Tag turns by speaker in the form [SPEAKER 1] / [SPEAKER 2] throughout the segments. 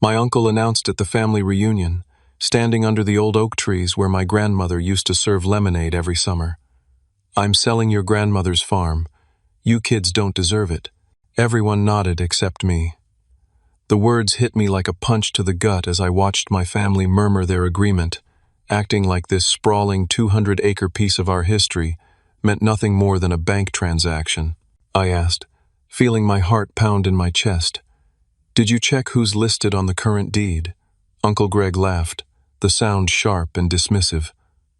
[SPEAKER 1] My uncle announced at the family reunion, standing under the old oak trees where my grandmother used to serve lemonade every summer. "I'm selling your grandmother's farm. You kids don't deserve it." Everyone nodded except me. The words hit me like a punch to the gut as I watched my family murmur their agreement, acting like this sprawling 200-acre piece of our history meant nothing more than a bank transaction. I asked, feeling my heart pound in my chest. "Did you check who's listed on the current deed?" Uncle Greg laughed, the sound sharp and dismissive.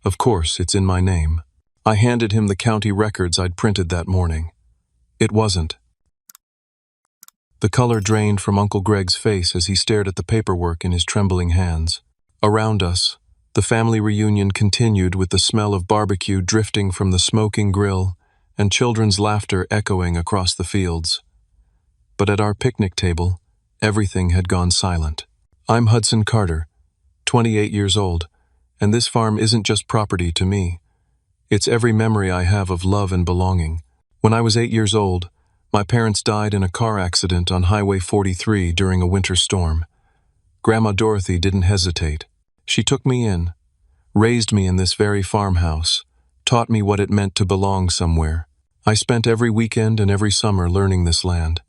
[SPEAKER 1] "Of course, it's in my name." I handed him the county records I'd printed that morning. It wasn't. The color drained from Uncle Greg's face as he stared at the paperwork in his trembling hands. Around us, the family reunion continued with the smell of barbecue drifting from the smoking grill and children's laughter echoing across the fields. But at our picnic table, everything had gone silent. I'm Hudson Carter, 28 years old, and this farm isn't just property to me. It's every memory I have of love and belonging. When I was 8 years old, my parents died in a car accident on Highway 43 during a winter storm. Grandma Dorothy didn't hesitate. She took me in, raised me in this very farmhouse, taught me what it meant to belong somewhere. I spent every weekend and every summer learning this land.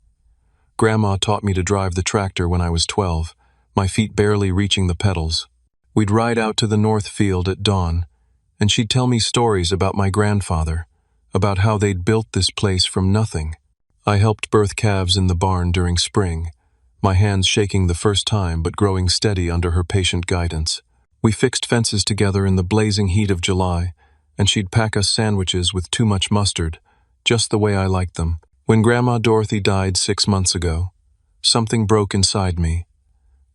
[SPEAKER 1] Grandma taught me to drive the tractor when I was 12, my feet barely reaching the pedals. We'd ride out to the north field at dawn, and she'd tell me stories about my grandfather, about how they'd built this place from nothing. I helped birth calves in the barn during spring, my hands shaking the first time but growing steady under her patient guidance. We fixed fences together in the blazing heat of July, and she'd pack us sandwiches with too much mustard, just the way I liked them. When Grandma Dorothy died 6 months ago, something broke inside me.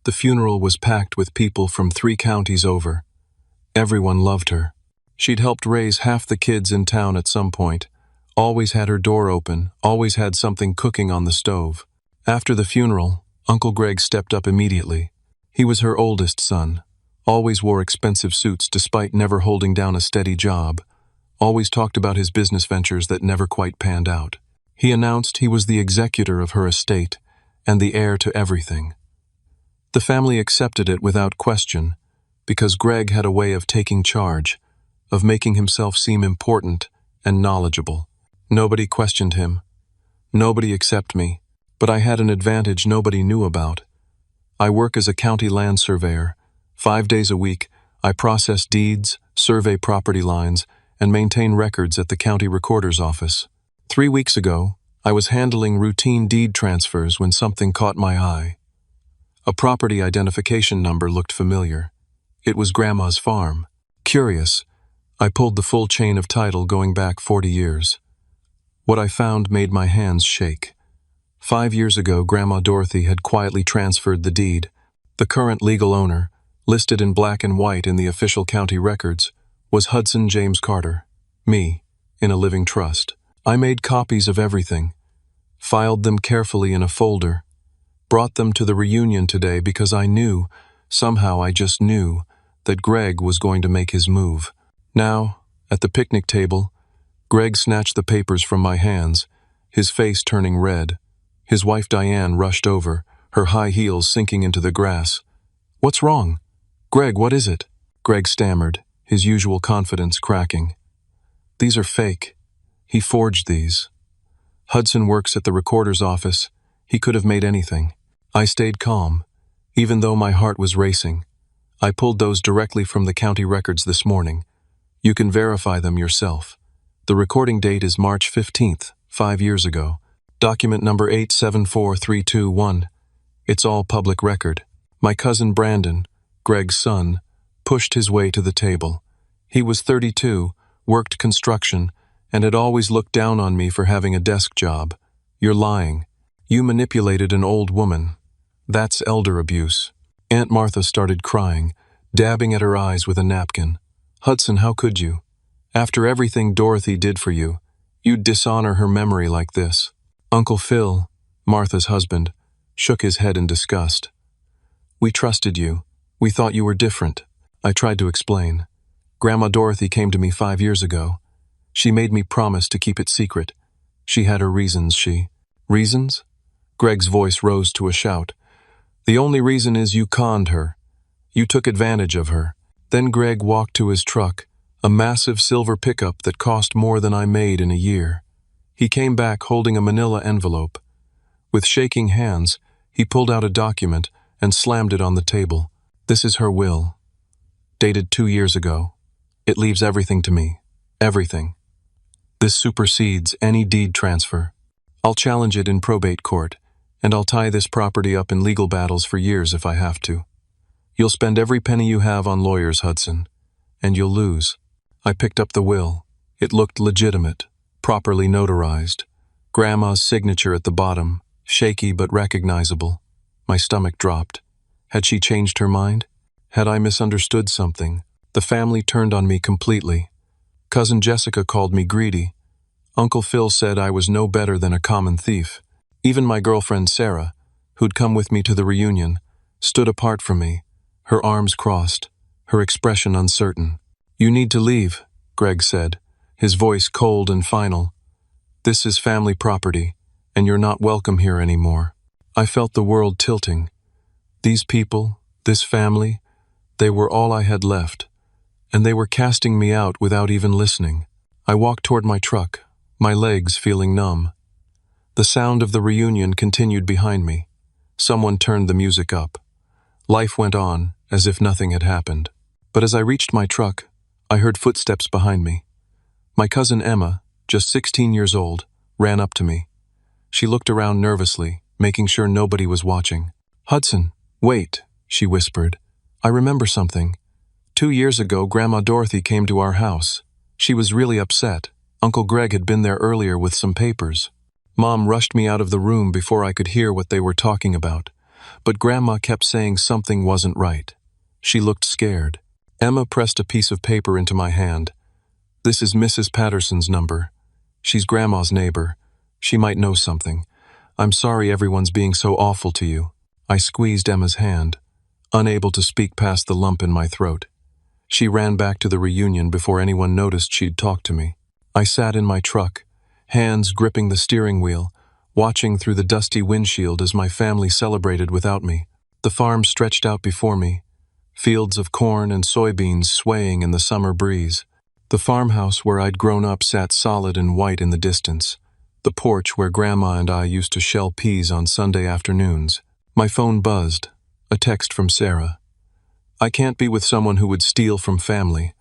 [SPEAKER 1] The funeral was packed with people from 3 counties over. Everyone loved her. She'd helped raise half the kids in town at some point, always had her door open, always had something cooking on the stove. After the funeral, Uncle Greg stepped up immediately. He was her oldest son, always wore expensive suits despite never holding down a steady job, always talked about his business ventures that never quite panned out. He announced he was the executor of her estate and the heir to everything. The family accepted it without question, because Greg had a way of taking charge, of making himself seem important and knowledgeable. Nobody questioned him. Nobody except me. But I had an advantage nobody knew about. I work as a county land surveyor. 5 days a week, I process deeds, survey property lines, and maintain records at the county recorder's office. 3 weeks ago, I was handling routine deed transfers when something caught my eye. A property identification number looked familiar. It was Grandma's farm. Curious, I pulled the full chain of title going back 40 years. What I found made my hands shake. 5 years ago, Grandma Dorothy had quietly transferred the deed. The current legal owner, listed in black and white in the official county records, was Hudson James Carter, me, in a living trust. I made copies of everything, filed them carefully in a folder, brought them to the reunion today because I knew, somehow I just knew, that Greg was going to make his move. Now, at the picnic table, Greg snatched the papers from my hands, his face turning red. His wife Diane rushed over, her high heels sinking into the grass. "What's wrong? Greg, what is it?" Greg stammered, his usual confidence cracking. "These are fake. He forged these. Hudson works at the recorder's office. He could have made anything." I stayed calm, even though my heart was racing. "I pulled those directly from the county records this morning. You can verify them yourself. The recording date is March 15th, 5 years ago. Document number 874321. It's all public record." My cousin Brandon, Greg's son, pushed his way to the table. He was 32, worked construction, and had always looked down on me for having a desk job. "You're lying. You manipulated an old woman. That's elder abuse." Aunt Martha started crying, dabbing at her eyes with a napkin. "Hudson, how could you? After everything Dorothy did for you, you'd dishonor her memory like this." Uncle Phil, Martha's husband, shook his head in disgust. "We trusted you. We thought you were different." I tried to explain. "Grandma Dorothy came to me 5 years ago. She made me promise to keep it secret. She had her reasons, Reasons?" Greg's voice rose to a shout. The only reason is you conned her. You took advantage of her." Then Greg walked to his truck, a massive silver pickup that cost more than I made in a year. He came back holding a manila envelope. With shaking hands, he pulled out a document and slammed it on the table. "This is her will, dated 2 years ago. It leaves everything to me. Everything. This supersedes any deed transfer. I'll challenge it in probate court, and I'll tie this property up in legal battles for years if I have to. You'll spend every penny you have on lawyers, Hudson, and you'll lose." I picked up the will. It looked legitimate, properly notarized. Grandma's signature at the bottom, shaky but recognizable. My stomach dropped. Had she changed her mind? Had I misunderstood something? The family turned on me completely. Cousin Jessica called me greedy. Uncle Phil said I was no better than a common thief. Even my girlfriend Sarah, who'd come with me to the reunion, stood apart from me, her arms crossed, her expression uncertain. "You need to leave," Greg said, his voice cold and final. "This is family property, and you're not welcome here anymore." I felt the world tilting. These people, this family, they were all I had left, and they were casting me out without even listening. I walked toward my truck, my legs feeling numb. The sound of the reunion continued behind me. Someone turned the music up. Life went on, as if nothing had happened. But as I reached my truck, I heard footsteps behind me. My cousin Emma, just 16 years old, ran up to me. She looked around nervously, making sure nobody was watching. "Hudson, wait," she whispered. "I remember something. 2 years ago, Grandma Dorothy came to our house. She was really upset. Uncle Greg had been there earlier with some papers." Mom rushed me out of the room before I could hear what they were talking about. But Grandma kept saying something wasn't right. She looked scared. Emma pressed a piece of paper into my hand. "This is Mrs. Patterson's number. She's Grandma's neighbor. She might know something. I'm sorry everyone's being so awful to you." I squeezed Emma's hand, unable to speak past the lump in my throat. She ran back to the reunion before anyone noticed she'd talked to me. I sat in my truck, hands gripping the steering wheel, watching through the dusty windshield as my family celebrated without me. The farm stretched out before me, fields of corn and soybeans swaying in the summer breeze. The farmhouse where I'd grown up sat solid and white in the distance. The porch where Grandma and I used to shell peas on Sunday afternoons. My phone buzzed, a text from Sarah. "I can't be with someone who would steal from family.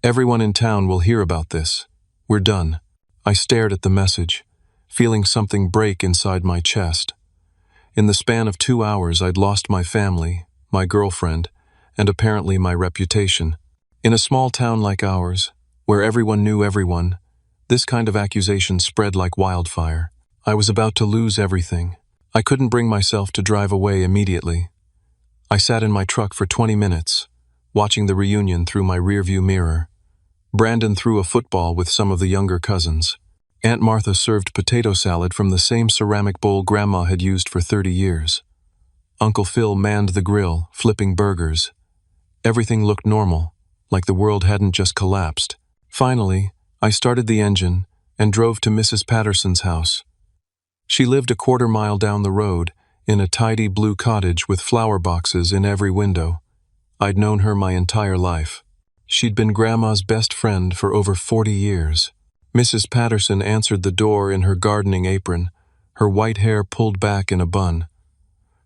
[SPEAKER 1] Everyone in town will hear about this. We're done." I stared at the message, feeling something break inside my chest. In the span of 2 hours, I'd lost my family, my girlfriend, and apparently my reputation. In a small town like ours, where everyone knew everyone, this kind of accusation spread like wildfire. I was about to lose everything. I couldn't bring myself to drive away immediately. I sat in my truck for 20 minutes, watching the reunion through my rearview mirror. Brandon threw a football with some of the younger cousins. Aunt Martha served potato salad from the same ceramic bowl Grandma had used for 30 years. Uncle Phil manned the grill, flipping burgers. Everything looked normal, like the world hadn't just collapsed. Finally, I started the engine and drove to Mrs. Patterson's house. She lived a quarter-mile down the road, in a tidy blue cottage with flower boxes in every window. I'd known her my entire life. She'd been Grandma's best friend for over 40 years. Mrs. Patterson answered the door in her gardening apron, her white hair pulled back in a bun.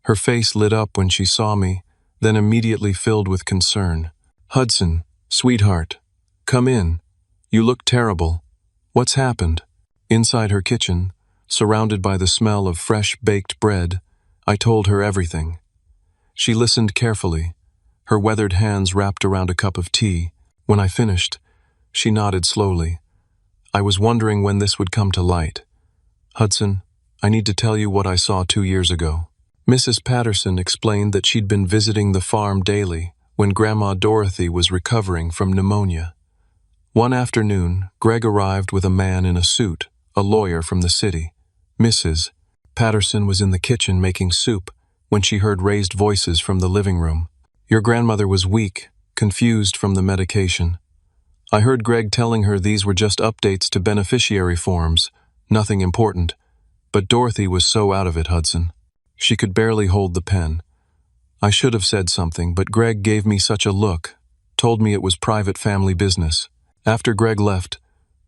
[SPEAKER 1] Her face lit up when she saw me, then immediately filled with concern. "Hudson, sweetheart, come in. You look terrible. What's happened?" Inside her kitchen, surrounded by the smell of fresh baked bread, I told her everything. She listened carefully, her weathered hands wrapped around a cup of tea. When I finished, she nodded slowly. I was wondering when this would come to light. "Hudson, I need to tell you what I saw 2 years ago." Mrs. Patterson explained that she'd been visiting the farm daily when Grandma Dorothy was recovering from pneumonia. One afternoon, Greg arrived with a man in a suit, a lawyer from the city. Mrs. Patterson was in the kitchen making soup when she heard raised voices from the living room. "Your grandmother was weak, confused from the medication. I heard Greg telling her these were just updates to beneficiary forms, nothing important. But Dorothy was so out of it, Hudson. She could barely hold the pen. I should have said something, but Greg gave me such a look, told me it was private family business. After Greg left,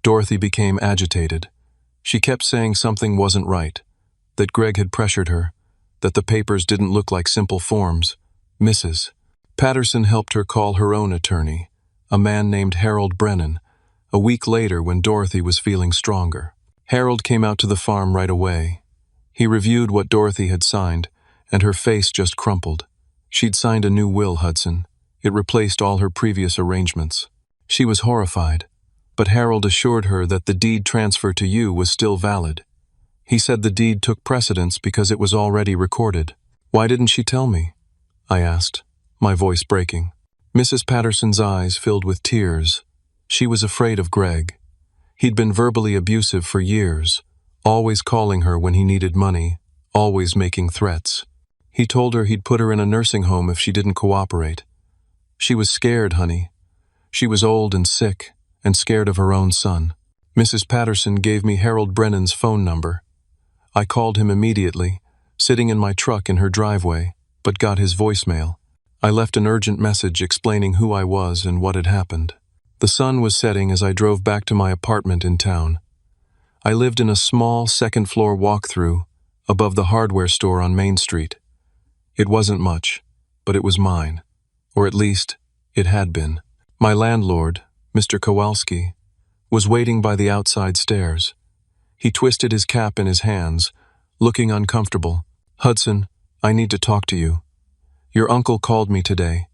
[SPEAKER 1] Dorothy became agitated. She kept saying something wasn't right, that Greg had pressured her, that the papers didn't look like simple forms. Mrs. Patterson helped her call her own attorney, a man named Harold Brennan, a week later when Dorothy was feeling stronger. Harold came out to the farm right away. He reviewed what Dorothy had signed, and her face just crumpled. She'd signed a new will, Hudson. It replaced all her previous arrangements. She was horrified, but Harold assured her that the deed transfer to you was still valid. He said the deed took precedence because it was already recorded. Why didn't she tell me? I asked, my voice breaking. Mrs. Patterson's eyes filled with tears. She was afraid of Greg. He'd been verbally abusive for years, always calling her when he needed money, always making threats. He told her he'd put her in a nursing home if she didn't cooperate. She was scared, honey. She was old and sick, and scared of her own son. Mrs. Patterson gave me Harold Brennan's phone number. I called him immediately, sitting in my truck in her driveway, but got his voicemail. I left an urgent message explaining who I was and what had happened. The sun was setting as I drove back to my apartment in town. I lived in a small second-floor walk-through above the hardware store on Main Street. It wasn't much, but it was mine, or at least, it had been. My landlord, Mr. Kowalski, was waiting by the outside stairs. He twisted his cap in his hands, looking uncomfortable. "Hudson, I need to talk to you. Your uncle called me today.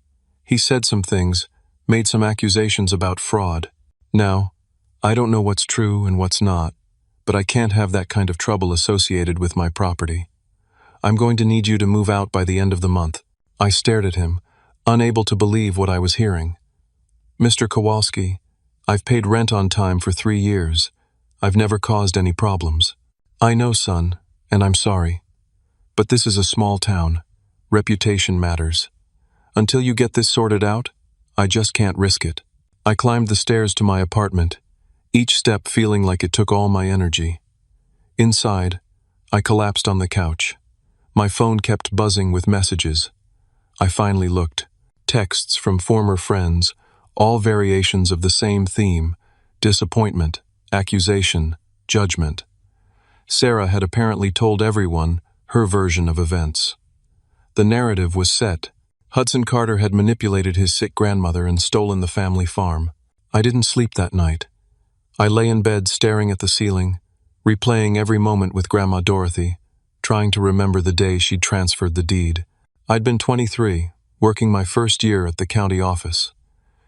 [SPEAKER 1] He said some things, made some accusations about fraud. Now, I don't know what's true and what's not, but I can't have that kind of trouble associated with my property. I'm going to need you to move out by the end of the month." I stared at him, unable to believe what I was hearing. "Mr. Kowalski, I've paid rent on time for 3 years. I've never caused any problems." "I know, son, and I'm sorry. But this is a small town. Reputation matters. Until you get this sorted out, I just can't risk it." I climbed the stairs to my apartment, each step feeling like it took all my energy. Inside, I collapsed on the couch. My phone kept buzzing with messages. I finally looked. Texts from former friends, all variations of the same theme: disappointment, accusation, judgment. Sarah had apparently told everyone her version of events. The narrative was set. Hudson Carter had manipulated his sick grandmother and stolen the family farm. I didn't sleep that night. I lay in bed staring at the ceiling, replaying every moment with Grandma Dorothy, trying to remember the day she'd transferred the deed. I'd been 23, working my first year at the county office.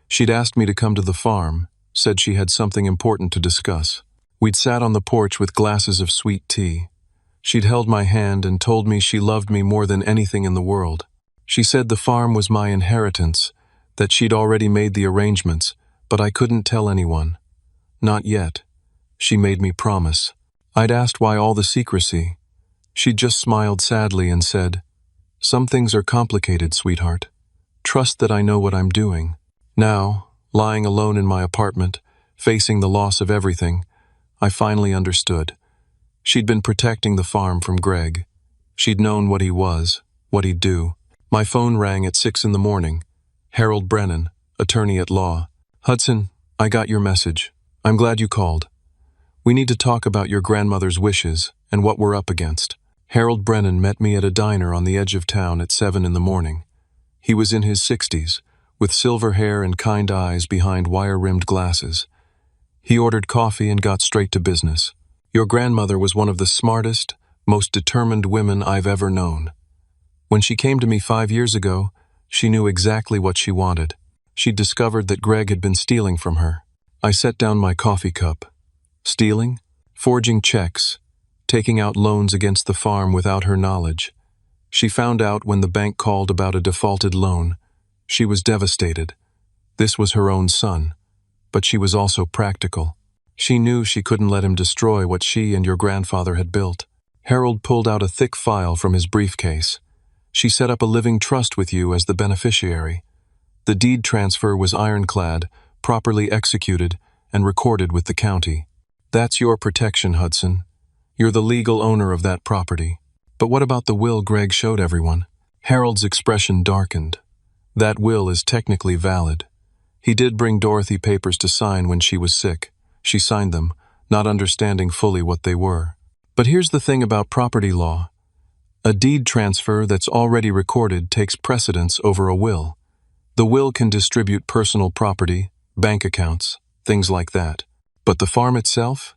[SPEAKER 1] She'd asked me to come to the farm, said she had something important to discuss. We'd sat on the porch with glasses of sweet tea. She'd held my hand and told me she loved me more than anything in the world. She said the farm was my inheritance, that she'd already made the arrangements, but I couldn't tell anyone. Not yet. She made me promise. I'd asked why all the secrecy. She'd just smiled sadly and said, "Some things are complicated, sweetheart. Trust that I know what I'm doing." Now, lying alone in my apartment, facing the loss of everything, I finally understood. She'd been protecting the farm from Greg. She'd known what he was, what he'd do. My phone rang at 6 in the morning. Harold Brennan, attorney at law. "Hudson, I got your message. I'm glad you called. We need to talk about your grandmother's wishes and what we're up against." Harold Brennan met me at a diner on the edge of town at 7 in the morning. He was in his 60s, with silver hair and kind eyes behind wire-rimmed glasses. He ordered coffee and got straight to business. "Your grandmother was one of the smartest, most determined women I've ever known. When she came to me 5 years ago, she knew exactly what she wanted. She'd discovered that Greg had been stealing from her." I set down my coffee cup. Stealing? Forging checks, taking out loans against the farm without her knowledge. She found out when the bank called about a defaulted loan. She was devastated. This was her own son, but she was also practical. She knew she couldn't let him destroy what she and your grandfather had built. Harold pulled out a thick file from his briefcase. "She set up a living trust with you as the beneficiary. The deed transfer was ironclad, properly executed, and recorded with the county. That's your protection, Hudson. You're the legal owner of that property." "But what about the will Greg showed everyone?" Harold's expression darkened. That will is technically valid. He did bring Dorothy papers to sign when she was sick. She signed them, not understanding fully what they were. But here's the thing about property law. A deed transfer that's already recorded takes precedence over a will. The will can distribute personal property, bank accounts, things like that. But the farm itself?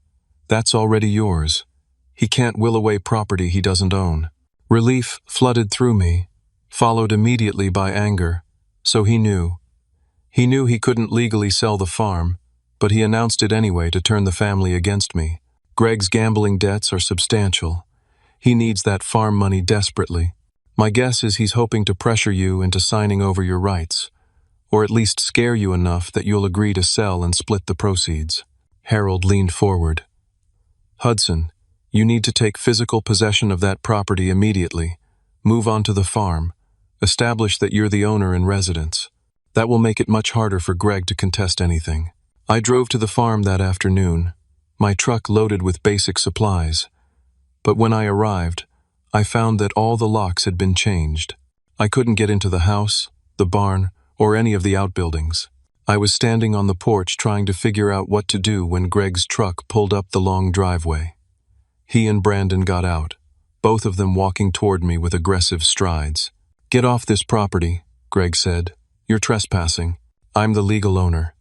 [SPEAKER 1] That's already yours. He can't will away property he doesn't own. Relief flooded through me, followed immediately by anger. So he knew. He knew he couldn't legally sell the farm, but he announced it anyway to turn the family against me. Greg's gambling debts are substantial. He needs that farm money desperately. My guess is he's hoping to pressure you into signing over your rights, or at least scare you enough that you'll agree to sell and split the proceeds. Harold leaned forward. Hudson, you need to take physical possession of that property immediately. Move on to the farm. Establish that you're the owner in residence. That will make it much harder for Greg to contest anything. I drove to the farm that afternoon, my truck loaded with basic supplies. But when I arrived, I found that all the locks had been changed. I couldn't get into the house, the barn, or any of the outbuildings. I was standing on the porch trying to figure out what to do when Greg's truck pulled up the long driveway. He and Brandon got out, both of them walking toward me with aggressive strides. "Get off this property," Greg said. "You're trespassing. I'm the legal owner.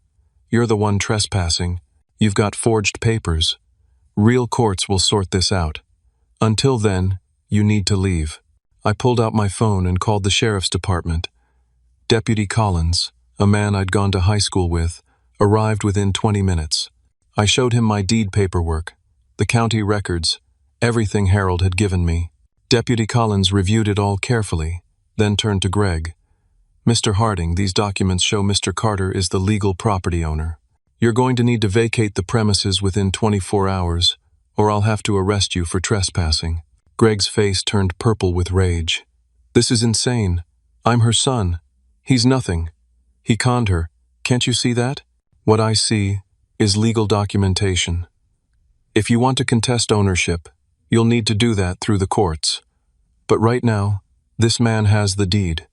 [SPEAKER 1] You're the one trespassing. You've got forged papers. Real courts will sort this out. Until then, you need to leave." I pulled out my phone and called the sheriff's department. Deputy Collins, a man I'd gone to high school with, arrived within 20 minutes. I showed him my deed paperwork, the county records, everything Harold had given me. Deputy Collins reviewed it all carefully, then turned to Greg. "Mr. Harding, these documents show Mr. Carter is the legal property owner. You're going to need to vacate the premises within 24 hours, or I'll have to arrest you for trespassing." Greg's face turned purple with rage. "This is insane. I'm her son. He's nothing. He conned her. Can't you see that? What I see is legal documentation. If you want to contest ownership, you'll need to do that through the courts. But right now, this man has the deed.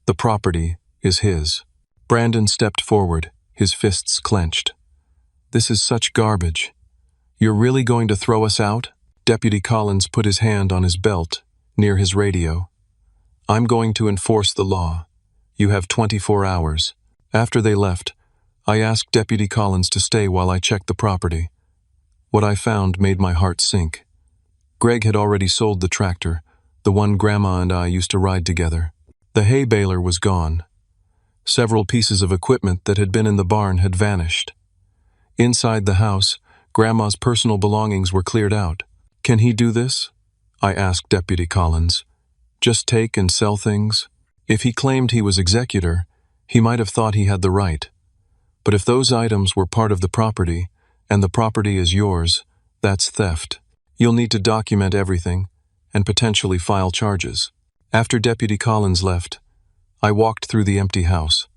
[SPEAKER 1] The property is his." Brandon stepped forward, his fists clenched. "This is such garbage. You're really going to throw us out?" Deputy Collins put his hand on his belt, near his radio. "I'm going to enforce the law. You have 24 hours. After they left, I asked Deputy Collins to stay while I checked the property. What I found made my heart sink. Greg had already sold the tractor, the one Grandma and I used to ride together. The hay baler was gone. Several pieces of equipment that had been in the barn had vanished. Inside the house, Grandma's personal belongings were cleared out. "Can he do this?" I asked Deputy Collins. "Just take and sell things?" If he claimed he was executor, he might have thought he had the right. But if those items were part of the property, and the property is yours, that's theft. You'll need to document everything, and potentially file charges. After Deputy Collins left, I walked through the empty house.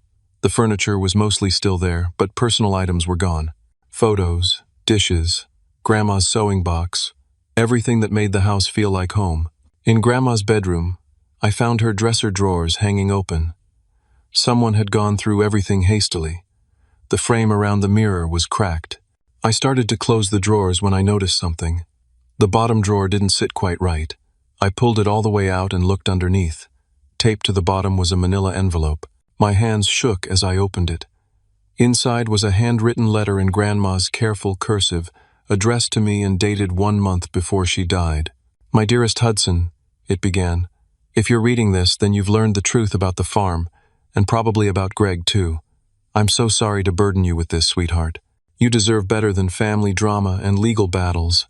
[SPEAKER 1] The furniture was mostly still there, but personal items were gone. Photos, dishes, Grandma's sewing box, everything that made the house feel like home. In Grandma's bedroom, I found her dresser drawers hanging open. Someone had gone through everything hastily. The frame around the mirror was cracked. I started to close the drawers when I noticed something. The bottom drawer didn't sit quite right. I pulled it all the way out and looked underneath. Taped to the bottom was a manila envelope. My hands shook as I opened it. Inside was a handwritten letter in Grandma's careful cursive, addressed to me and dated 1 month before she died. "My dearest Hudson," it began, "if you're reading this, then you've learned the truth about the farm, and probably about Greg too. I'm so sorry to burden you with this, sweetheart. You deserve better than family drama and legal battles.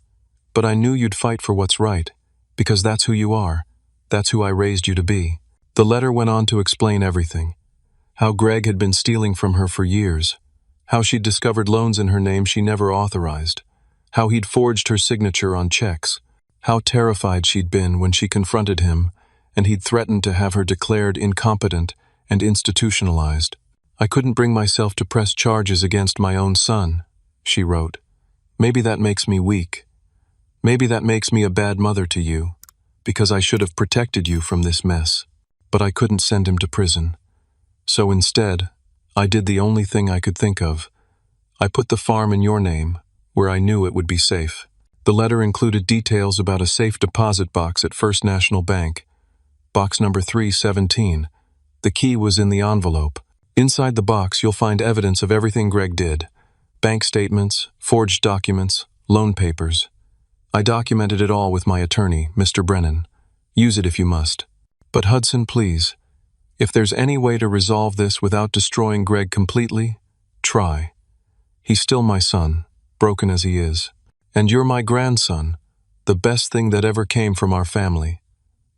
[SPEAKER 1] But I knew you'd fight for what's right, because that's who you are. That's who I raised you to be." The letter went on to explain everything. How Greg had been stealing from her for years. How she'd discovered loans in her name she never authorized. How he'd forged her signature on checks. How terrified she'd been when she confronted him, and he'd threatened to have her declared incompetent and institutionalized. "I couldn't bring myself to press charges against my own son," she wrote. "Maybe that makes me weak. Maybe that makes me a bad mother to you, because I should have protected you from this mess. but I couldn't send him to prison. So instead, I did the only thing I could think of. I put the farm in your name, where I knew it would be safe. The letter included details about a safe deposit box at First National Bank, box number 317. The key was in the envelope. Inside the box, you'll find evidence of everything Greg did. Bank statements, forged documents, loan papers. I documented it all with my attorney, Mr. Brennan. Use it if you must. But Hudson, please, if there's any way to resolve this without destroying Greg completely, try. He's still my son, broken as he is. And you're my grandson, the best thing that ever came from our family.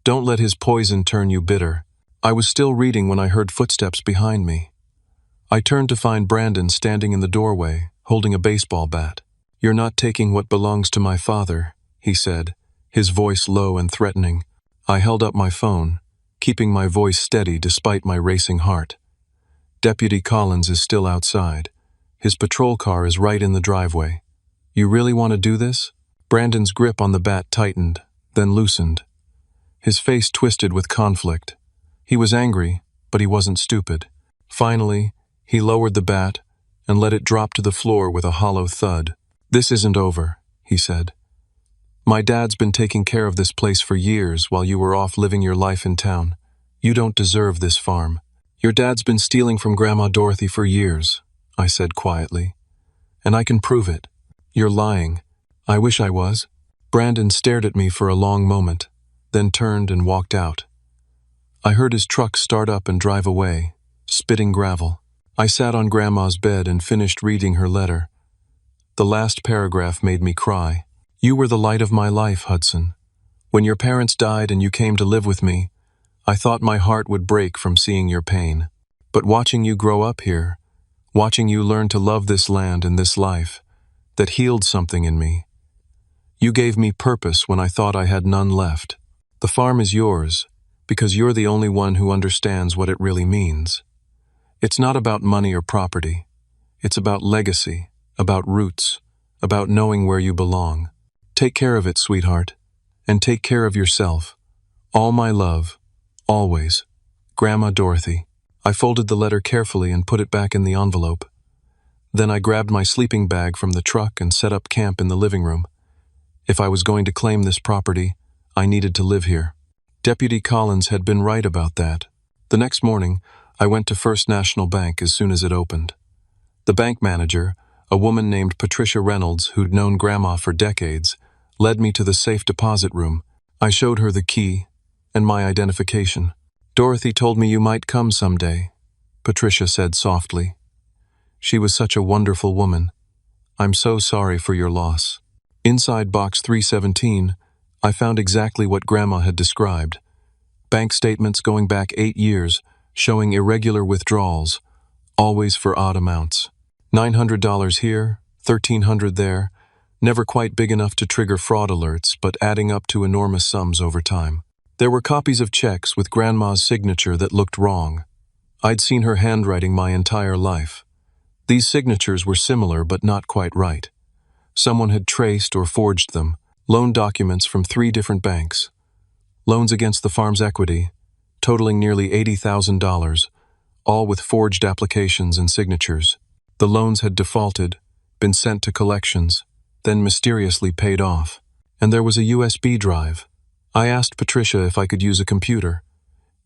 [SPEAKER 1] Don't let his poison turn you bitter. I was still reading when I heard footsteps behind me. I turned to find Brandon standing in the doorway, holding a baseball bat. "You're not taking what belongs to my father," he said, his voice low and threatening. I held up my phone, keeping my voice steady despite my racing heart. Deputy Collins is still outside. His patrol car is right in the driveway. "You really want to do this?" Brandon's grip on the bat tightened, then loosened. His face twisted with conflict. He was angry, but he wasn't stupid. Finally, he lowered the bat and let it drop to the floor with a hollow thud. "This isn't over," he said. "My dad's been taking care of this place for years while you were off living your life in town. You don't deserve this farm. Your dad's been stealing from Grandma Dorothy for years," I said quietly. "And I can prove it." "You're lying." "I wish I was." Brandon stared at me for a long moment, then turned and walked out. I heard his truck start up and drive away, spitting gravel. I sat on Grandma's bed and finished reading her letter. The last paragraph made me cry. "You were the light of my life, Hudson. When your parents died and you came to live with me, I thought my heart would break from seeing your pain. But watching you grow up here, watching you learn to love this land and this life, that healed something in me. You gave me purpose when I thought I had none left. The farm is yours, because you're the only one who understands what it really means. It's not about money or property. It's about legacy, about roots, about knowing where you belong. Take care of it, sweetheart, and take care of yourself. All my love, always. Grandma Dorothy." I folded the letter carefully and put it back in the envelope. Then I grabbed my sleeping bag from the truck and set up camp in the living room. If I was going to claim this property, I needed to live here. Deputy Collins had been right about that. The next morning, I went to First National Bank as soon as it opened. The bank manager, a woman named Patricia Reynolds, who'd known Grandma for decades, led me to the safe deposit room. I showed her the key and my identification. "Dorothy told me you might come someday," Patricia said softly. "She was such a wonderful woman. I'm so sorry for your loss." Inside box 317, I found exactly what Grandma had described. Bank statements going back 8 years, showing irregular withdrawals, always for odd amounts. $900 here, $1,300 there, never quite big enough to trigger fraud alerts, but adding up to enormous sums over time. There were copies of checks with Grandma's signature that looked wrong. I'd seen her handwriting my entire life. These signatures were similar but not quite right. Someone had traced or forged them. Loan documents from 3 different banks. Loans against the farm's equity, totaling nearly $80,000, all with forged applications and signatures. The loans had defaulted, been sent to collections, then mysteriously paid off. And there was a USB drive. I asked Patricia if I could use a computer.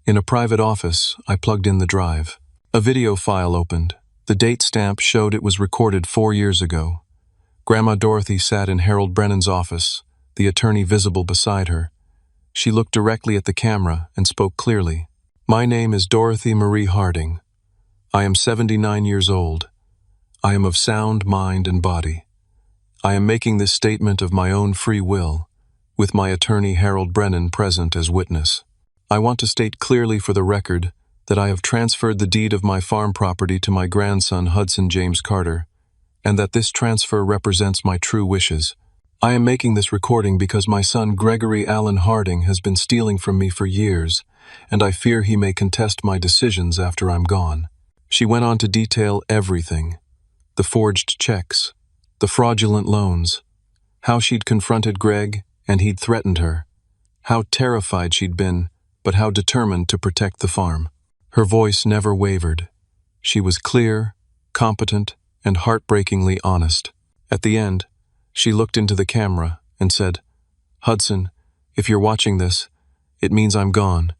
[SPEAKER 1] In a private office, I plugged in the drive. A video file opened. The date stamp showed it was recorded 4 years ago. Grandma Dorothy sat in Harold Brennan's office, the attorney visible beside her. She looked directly at the camera and spoke clearly. "My name is Dorothy Marie Harding. I am 79 years old. I am of sound mind and body. I am making this statement of my own free will, with my attorney Harold Brennan present as witness. I want to state clearly for the record that I have transferred the deed of my farm property to my grandson Hudson James Carter, and that this transfer represents my true wishes. I am making this recording because my son Gregory Allen Harding has been stealing from me for years, and I fear he may contest my decisions after I'm gone." She went on to detail everything: the forged checks, the fraudulent loans, how she'd confronted Greg and he'd threatened her, how terrified she'd been but how determined to protect the farm. Her voice never wavered. She was clear, competent, and heartbreakingly honest. At the end, she looked into the camera and said, "Hudson, if you're watching this, it means I'm gone,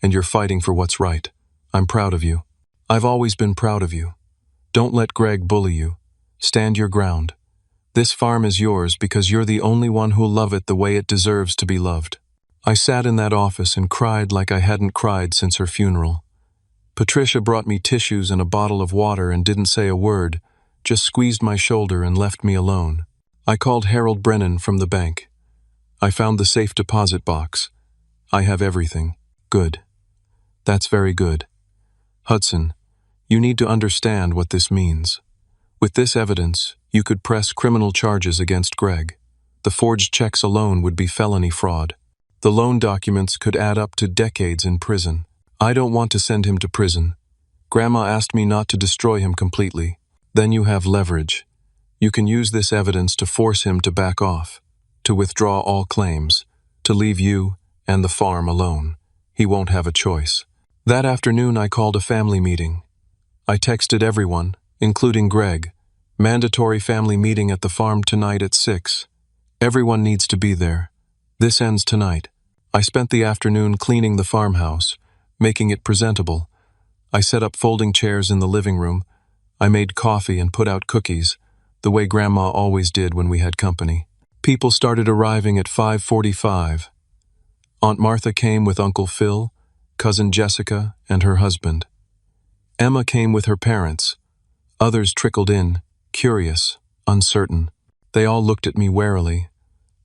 [SPEAKER 1] and you're fighting for what's right. I'm proud of you. I've always been proud of you. Don't let Greg bully you. Stand your ground. This farm is yours because you're the only one who'll love it the way it deserves to be loved." I sat in that office and cried like I hadn't cried since her funeral. Patricia brought me tissues and a bottle of water and didn't say a word, just squeezed my shoulder and left me alone. I called Harold Brennan from the bank. I found the safe deposit box. I have everything. Good. That's very good. Hudson, you need to understand what this means. With this evidence, you could press criminal charges against Greg. The forged checks alone would be felony fraud. The loan documents could add up to decades in prison. I don't want to send him to prison. Grandma asked me not to destroy him completely. Then you have leverage. You can use this evidence to force him to back off, to withdraw all claims, to leave you and the farm alone. He won't have a choice. That afternoon I called a family meeting. I texted everyone, including Greg. Mandatory family meeting at the farm tonight at 6. Everyone needs to be there. This ends tonight. I spent the afternoon cleaning the farmhouse, making it presentable. I set up folding chairs in the living room. I made coffee and put out cookies, the way Grandma always did when we had company. People started arriving at 5:45. Aunt Martha came with Uncle Phil, Cousin Jessica, and her husband. Emma came with her parents. Others trickled in, curious, uncertain. They all looked at me warily,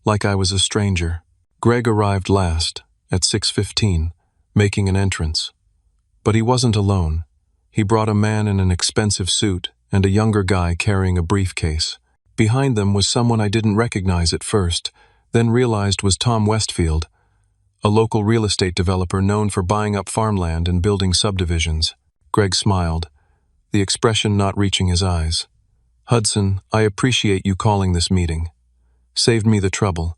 [SPEAKER 1] like I was a stranger. Greg arrived last, at 6:15, making an entrance. But he wasn't alone. He brought a man in an expensive suit and a younger guy carrying a briefcase. Behind them was someone I didn't recognize at first, then realized was Tom Westfield, a local real estate developer known for buying up farmland and building subdivisions. Greg smiled, the expression not reaching his eyes. "Hudson, I appreciate you calling this meeting. Saved me the trouble.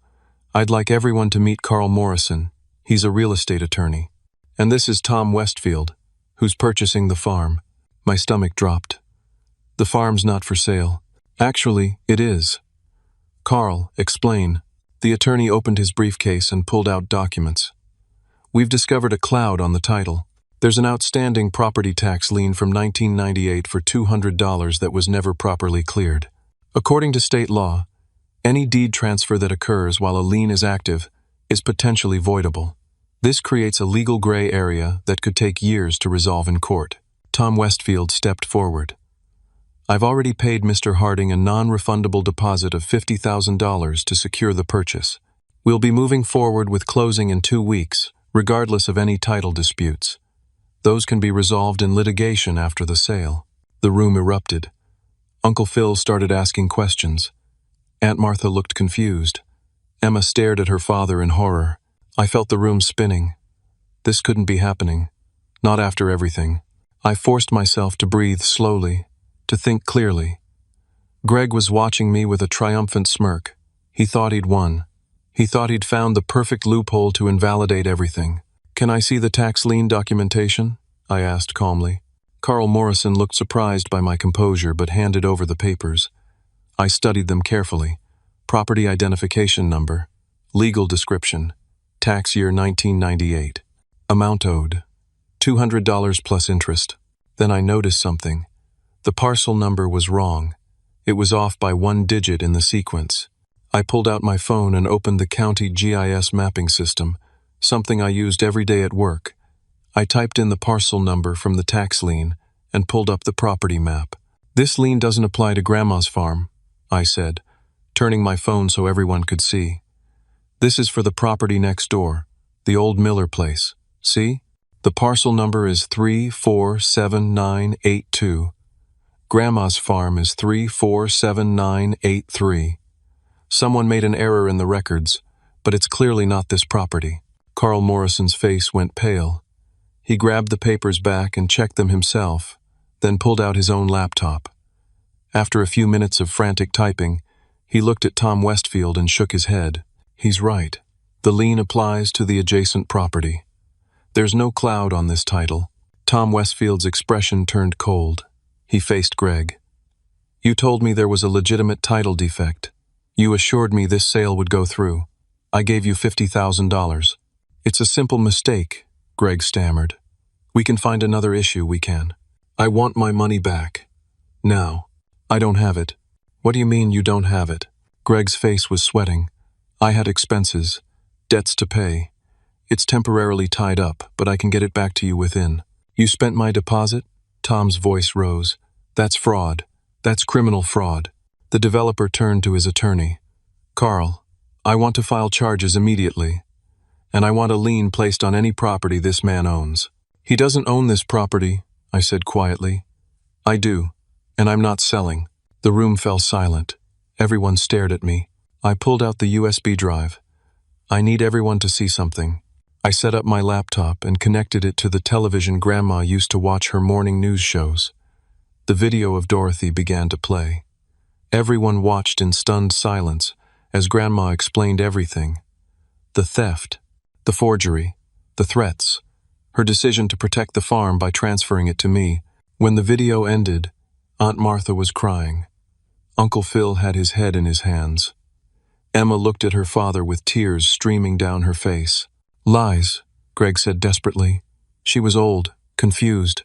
[SPEAKER 1] I'd like everyone to meet Carl Morrison. He's a real estate attorney. And this is Tom Westfield, who's purchasing the farm." My stomach dropped. "The farm's not for sale." "Actually, it is." "Carl, explain." The attorney opened his briefcase and pulled out documents. "We've discovered a cloud on the title. There's an outstanding property tax lien from 1998 for $200 that was never properly cleared. According to state law, any deed transfer that occurs while a lien is active is potentially voidable. This creates a legal gray area that could take years to resolve in court." Tom Westfield stepped forward. "I've already paid Mr. Harding a non-refundable deposit of $50,000 to secure the purchase. We'll be moving forward with closing in 2 weeks, regardless of any title disputes. Those can be resolved in litigation after the sale." The room erupted. Uncle Phil started asking questions. Aunt Martha looked confused. Emma stared at her father in horror. I felt the room spinning. This couldn't be happening. Not after everything. I forced myself to breathe slowly, to think clearly. Greg was watching me with a triumphant smirk. He thought he'd won. He thought he'd found the perfect loophole to invalidate everything. "Can I see the tax lien documentation?" I asked calmly. Carl Morrison looked surprised by my composure but handed over the papers. I studied them carefully. Property identification number, legal description, tax year 1998. Amount owed, $200 plus interest. Then I noticed something. The parcel number was wrong. It was off by 1 digit in the sequence. I pulled out my phone and opened the county GIS mapping system, something I used every day at work. I typed in the parcel number from the tax lien and pulled up the property map. "This lien doesn't apply to Grandma's farm," I said, turning my phone so everyone could see. "This is for the property next door, the old Miller place. See? The parcel number is 347982. Grandma's farm is 347983. Someone made an error in the records, but it's clearly not this property." Carl Morrison's face went pale. He grabbed the papers back and checked them himself, then pulled out his own laptop. After a few minutes of frantic typing, he looked at Tom Westfield and shook his head. "He's right. The lien applies to the adjacent property. There's no cloud on this title. Tom Westfield's expression turned cold. He faced Greg. You told me there was a legitimate title defect. You assured me this sale would go through. I gave you $50,000. It's a simple mistake, Greg stammered. We can find another issue, we can. I want my money back. Now. I don't have it. What do you mean you don't have it? Greg's face was sweating. I had expenses, debts to pay. It's temporarily tied up, but I can get it back to you within. You spent my deposit? Tom's voice rose. That's fraud. That's criminal fraud. The developer turned to his attorney. Carl, I want to file charges immediately, and I want a lien placed on any property this man owns. He doesn't own this property, I said quietly. I do, and I'm not selling. The room fell silent. Everyone stared at me. I pulled out the USB drive. I need everyone to see something. I set up my laptop and connected it to the television Grandma used to watch her morning news shows. The video of Dorothy began to play. Everyone watched in stunned silence as Grandma explained everything. The theft, the forgery, the threats, her decision to protect the farm by transferring it to me. When the video ended, Aunt Martha was crying. Uncle Phil had his head in his hands. Emma looked at her father with tears streaming down her face. Lies, Greg said desperately. She was old, confused.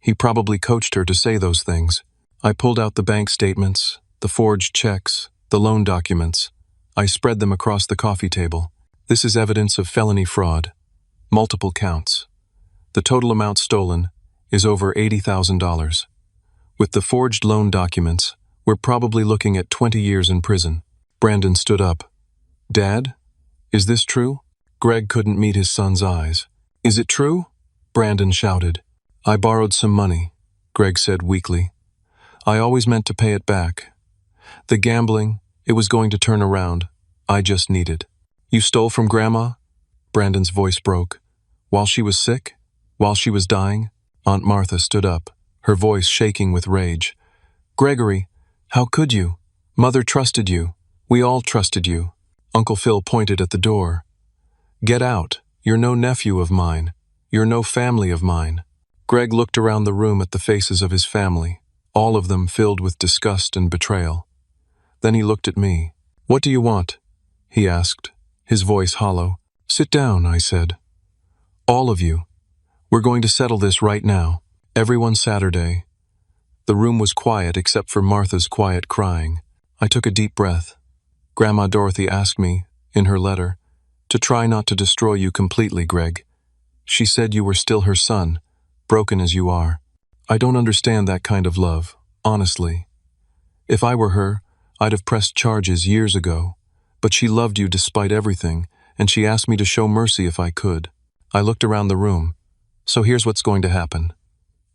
[SPEAKER 1] He probably coached her to say those things. I pulled out the bank statements, the forged checks, the loan documents. I spread them across the coffee table. This is evidence of felony fraud. Multiple counts. The total amount stolen is over $80,000. With the forged loan documents, we're probably looking at 20 years in prison. Brandon stood up. Dad, is this true? Greg couldn't meet his son's eyes. Is it true? Brandon shouted. I borrowed some money, Greg said weakly. I always meant to pay it back. The gambling, it was going to turn around. I just needed. You stole from Grandma? Brandon's voice broke. While she was sick? While she was dying? Aunt Martha stood up, her voice shaking with rage. Gregory, how could you? Mother trusted you. We all trusted you. Uncle Phil pointed at the door. Get out. You're no nephew of mine. You're no family of mine. Greg looked around the room at the faces of his family, all of them filled with disgust and betrayal. Then he looked at me. What do you want? He asked, his voice hollow. Sit down, I said. All of you. We're going to settle this right now. Everyone Saturday. The room was quiet except for Martha's quiet crying. I took a deep breath. Grandma Dorothy asked me, in her letter, to try not to destroy you completely, Greg. She said you were still her son, broken as you are. I don't understand that kind of love, honestly. If I were her, I'd have pressed charges years ago. But she loved you despite everything, and she asked me to show mercy if I could. I looked around the room. So here's what's going to happen.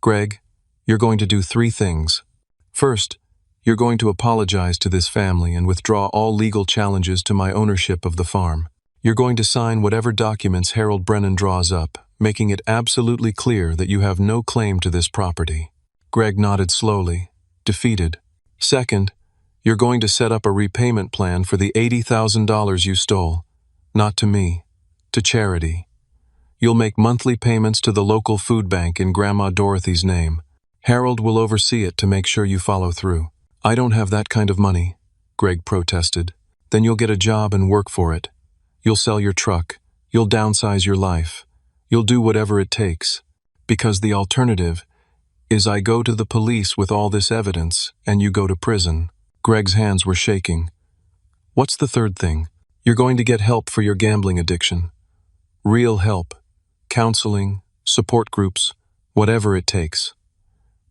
[SPEAKER 1] Greg, you're going to do 3 things. First, you're going to apologize to this family and withdraw all legal challenges to my ownership of the farm. You're going to sign whatever documents Harold Brennan draws up, making it absolutely clear that you have no claim to this property. Greg nodded slowly, defeated. Second, you're going to set up a repayment plan for the $80,000 you stole. Not to me, to charity. You'll make monthly payments to the local food bank in Grandma Dorothy's name. Harold will oversee it to make sure you follow through. I don't have that kind of money, Greg protested. Then you'll get a job and work for it. You'll sell your truck. You'll downsize your life. You'll do whatever it takes. Because the alternative is I go to the police with all this evidence and you go to prison. Greg's hands were shaking. What's the third thing? You're going to get help for your gambling addiction. Real help. Counseling, support groups, whatever it takes.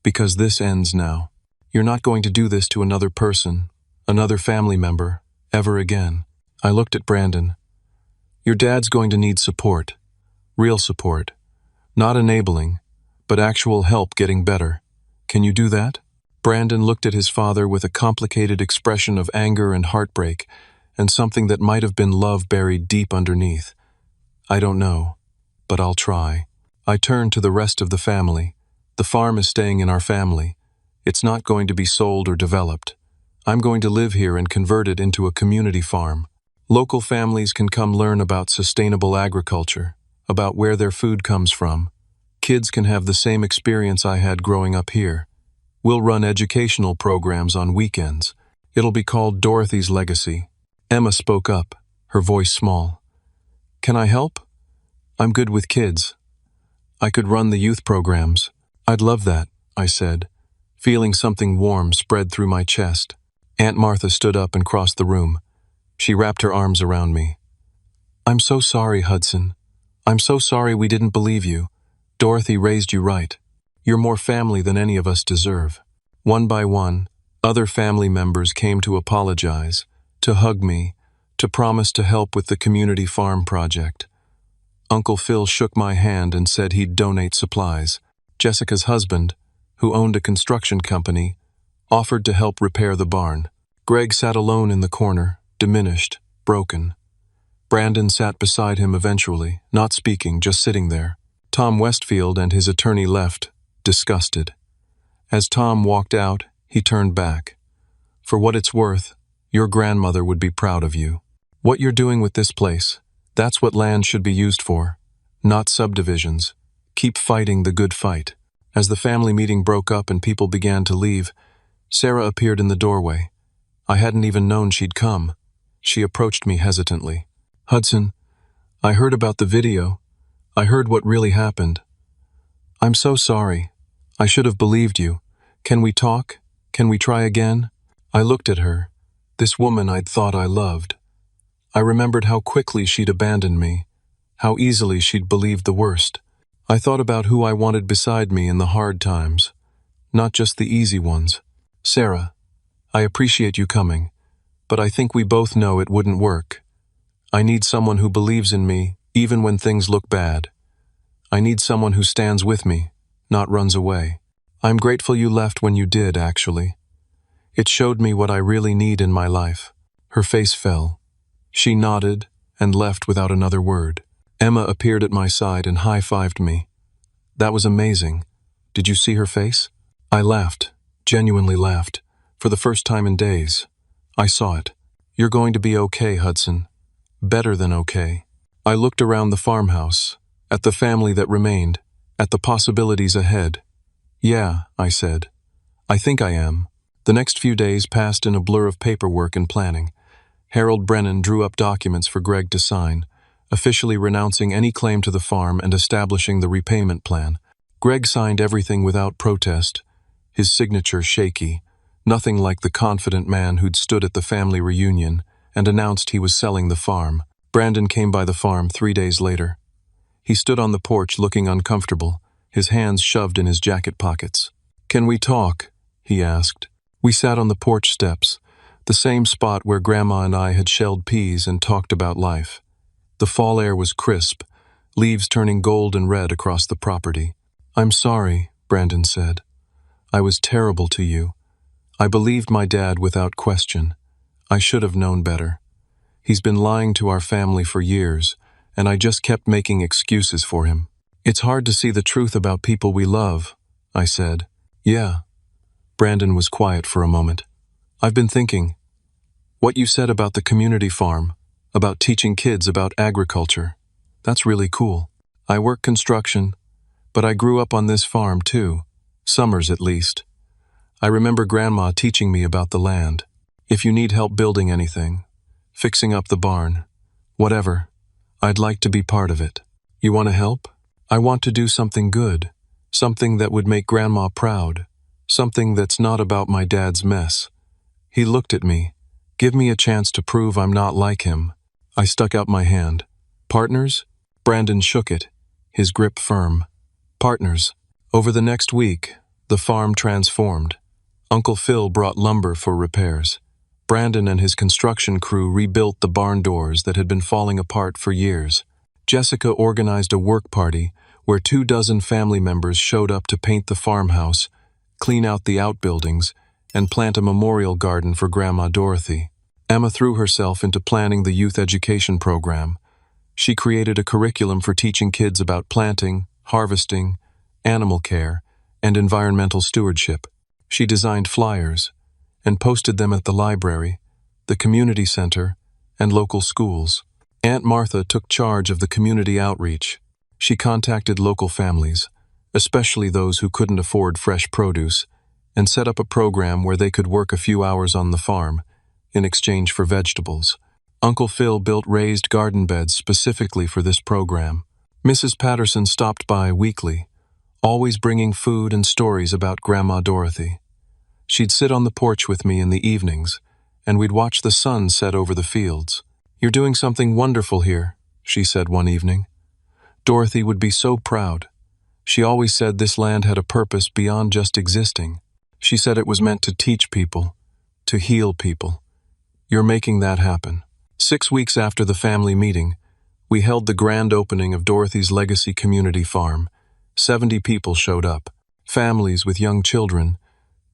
[SPEAKER 1] Because this ends now. You're not going to do this to another person, another family member, ever again. I looked at Brandon. Your dad's going to need support. Real support. Not enabling, but actual help getting better. Can you do that? Brandon looked at his father with a complicated expression of anger and heartbreak, and something that might have been love buried deep underneath. I don't know, but I'll try. I turned to the rest of the family. The farm is staying in our family. It's not going to be sold or developed. I'm going to live here and convert it into a community farm. Local families can come learn about sustainable agriculture, about where their food comes from. Kids can have the same experience I had growing up here. We'll run educational programs on weekends. It'll be called Dorothy's Legacy. Emma spoke up, her voice small. Can I help? I'm good with kids. I could run the youth programs. I'd love that, I said, feeling something warm spread through my chest. Aunt Martha stood up and crossed the room. She wrapped her arms around me. I'm so sorry, Hudson. I'm so sorry we didn't believe you. Dorothy raised you right. You're more family than any of us deserve. One by one, other family members came to apologize, to hug me, to promise to help with the community farm project. Uncle Phil shook my hand and said he'd donate supplies. Jessica's husband, who owned a construction company, offered to help repair the barn. Greg sat alone in the corner, diminished, broken. Brandon sat beside him eventually, not speaking, just sitting there. Tom Westfield and his attorney left, disgusted. As Tom walked out, he turned back. For what it's worth, your grandmother would be proud of you. What you're doing with this place, that's what land should be used for, not subdivisions. Keep fighting the good fight. As the family meeting broke up and people began to leave, Sarah appeared in the doorway. I hadn't even known she'd come. She approached me hesitantly. Hudson, I heard about the video. I heard what really happened. I'm so sorry. I should have believed you. Can we talk? Can we try again? I looked at her, this woman I'd thought I loved. I remembered how quickly she'd abandoned me, how easily she'd believed the worst. I thought about who I wanted beside me in the hard times, not just the easy ones. Sarah, I appreciate you coming, but I think we both know it wouldn't work. I need someone who believes in me, even when things look bad. I need someone who stands with me, not runs away. I'm grateful you left when you did, actually. It showed me what I really need in my life. Her face fell. She nodded and left without another word. Emma appeared at my side and high-fived me. That was amazing. Did you see her face? I laughed, genuinely laughed, for the first time in days. I saw it. You're going to be okay, Hudson. Better than okay. I looked around the farmhouse, at the family that remained, at the possibilities ahead. Yeah, I said. I think I am. The next few days passed in a blur of paperwork and planning. Harold Brennan drew up documents for Greg to sign, officially renouncing any claim to the farm and establishing the repayment plan. Greg signed everything without protest, his signature shaky, nothing like the confident man who'd stood at the family reunion and announced he was selling the farm. Brandon came by the farm 3 days later. He stood on the porch looking uncomfortable, his hands shoved in his jacket pockets. Can we talk? He asked. We sat on the porch steps, the same spot where Grandma and I had shelled peas and talked about life. The fall air was crisp, leaves turning gold and red across the property. I'm sorry, Brandon said. I was terrible to you. I believed my dad without question. I should have known better. He's been lying to our family for years, and I just kept making excuses for him. It's hard to see the truth about people we love, I said. Yeah. Brandon was quiet for a moment. I've been thinking. What you said about the community farm, about teaching kids about agriculture, that's really cool. I work construction, but I grew up on this farm too, summers at least. I remember Grandma teaching me about the land. If you need help building anything, fixing up the barn, whatever, I'd like to be part of it. You want to help? I want to do something good, something that would make Grandma proud, something that's not about my dad's mess. He looked at me. Give me a chance to prove I'm not like him. I stuck out my hand. Partners? Brandon shook it, his grip firm. Partners. Over the next week, the farm transformed. Uncle Phil brought lumber for repairs. Brandon and his construction crew rebuilt the barn doors that had been falling apart for years. Jessica organized a work party where 24 family members showed up to paint the farmhouse, clean out the outbuildings, and plant a memorial garden for Grandma Dorothy. Emma threw herself into planning the youth education program. She created a curriculum for teaching kids about planting, harvesting, animal care, and environmental stewardship. She designed flyers and posted them at the library, the community center, and local schools. Aunt Martha took charge of the community outreach. She contacted local families, especially those who couldn't afford fresh produce, and set up a program where they could work a few hours on the farm in exchange for vegetables. Uncle Phil built raised garden beds specifically for this program. Mrs. Patterson stopped by weekly, always bringing food and stories about Grandma Dorothy. She'd sit on the porch with me in the evenings, and we'd watch the sun set over the fields. "You're doing something wonderful here," she said one evening. "Dorothy would be so proud. She always said this land had a purpose beyond just existing. She said it was meant to teach people, to heal people. You're making that happen." 6 weeks after the family meeting, we held the grand opening of Dorothy's Legacy Community Farm. 70 people showed up, families with young children,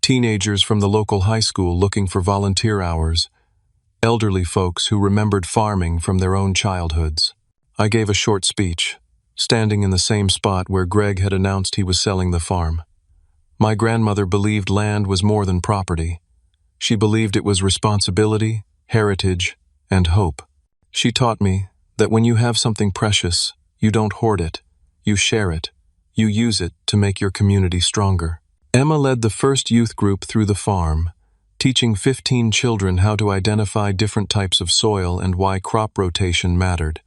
[SPEAKER 1] teenagers from the local high school looking for volunteer hours, elderly folks who remembered farming from their own childhoods. I gave a short speech, standing in the same spot where Greg had announced he was selling the farm. My grandmother believed land was more than property. She believed it was responsibility, heritage, and hope. She taught me that when you have something precious, you don't hoard it, you share it, you use it to make your community stronger. Emma led the first youth group through the farm, teaching 15 children how to identify different types of soil and why crop rotation mattered.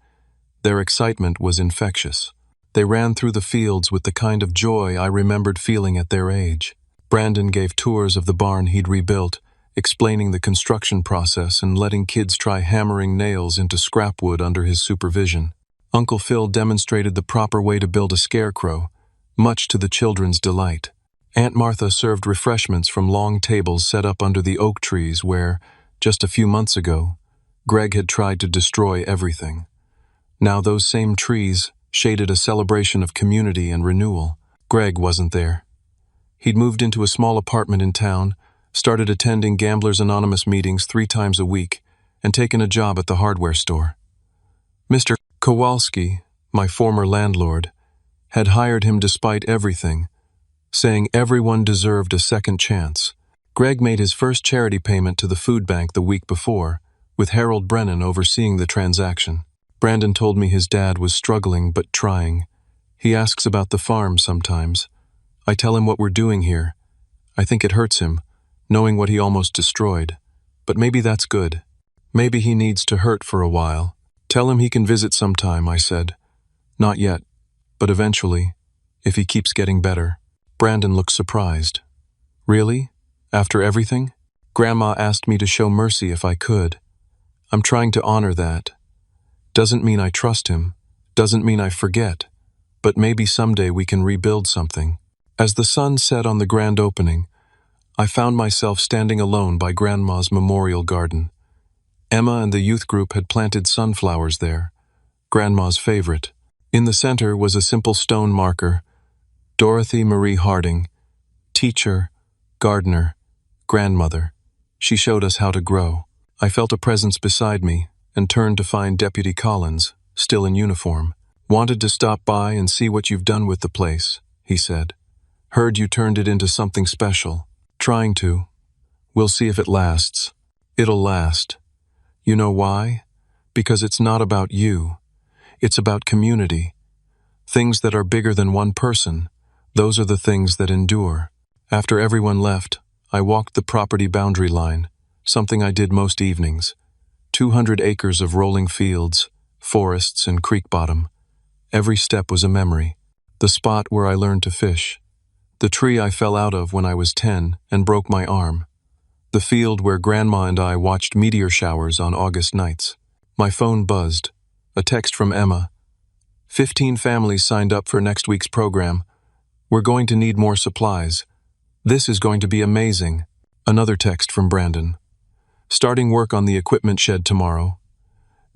[SPEAKER 1] Their excitement was infectious. They ran through the fields with the kind of joy I remembered feeling at their age. Brandon gave tours of the barn he'd rebuilt, explaining the construction process and letting kids try hammering nails into scrap wood under his supervision. Uncle Phil demonstrated the proper way to build a scarecrow, much to the children's delight. Aunt Martha served refreshments from long tables set up under the oak trees where, just a few months ago, Greg had tried to destroy everything. Now those same trees shaded a celebration of community and renewal. Greg wasn't there. He'd moved into a small apartment in town, started attending Gamblers Anonymous meetings 3 times a week, and taken a job at the hardware store. Mr. Kowalski, my former landlord, had hired him despite everything, saying everyone deserved a second chance. Greg made his first charity payment to the food bank the week before, with Harold Brennan overseeing the transaction. Brandon told me his dad was struggling but trying. He asks about the farm sometimes. I tell him what we're doing here. I think it hurts him, knowing what he almost destroyed. But maybe that's good. Maybe he needs to hurt for a while. "Tell him he can visit sometime," I said. "Not yet, but eventually, if he keeps getting better." Brandon looked surprised. "Really? After everything?" "Grandma asked me to show mercy if I could. I'm trying to honor that. Doesn't mean I trust him, doesn't mean I forget, but maybe someday we can rebuild something." As the sun set on the grand opening, I found myself standing alone by Grandma's memorial garden. Emma and the youth group had planted sunflowers there, Grandma's favorite. In the center was a simple stone marker, Dorothy Marie Harding, teacher, gardener, grandmother. She showed us how to grow. I felt a presence beside me and turned to find Deputy Collins, still in uniform. "Wanted to stop by and see what you've done with the place," he said. "Heard you turned it into something special." "Trying to. We'll see if it lasts." "It'll last. You know why? Because it's not about you. It's about community. Things that are bigger than one person. Those are the things that endure." After everyone left, I walked the property boundary line, something I did most evenings. 200 acres of rolling fields, forests, and creek bottom. Every step was a memory. The spot where I learned to fish. The tree I fell out of when I was 10 and broke my arm. The field where Grandma and I watched meteor showers on August nights. My phone buzzed. A text from Emma. 15 families signed up for next week's program. We're going to need more supplies. This is going to be amazing. Another text from Brandon. Starting work on the equipment shed tomorrow.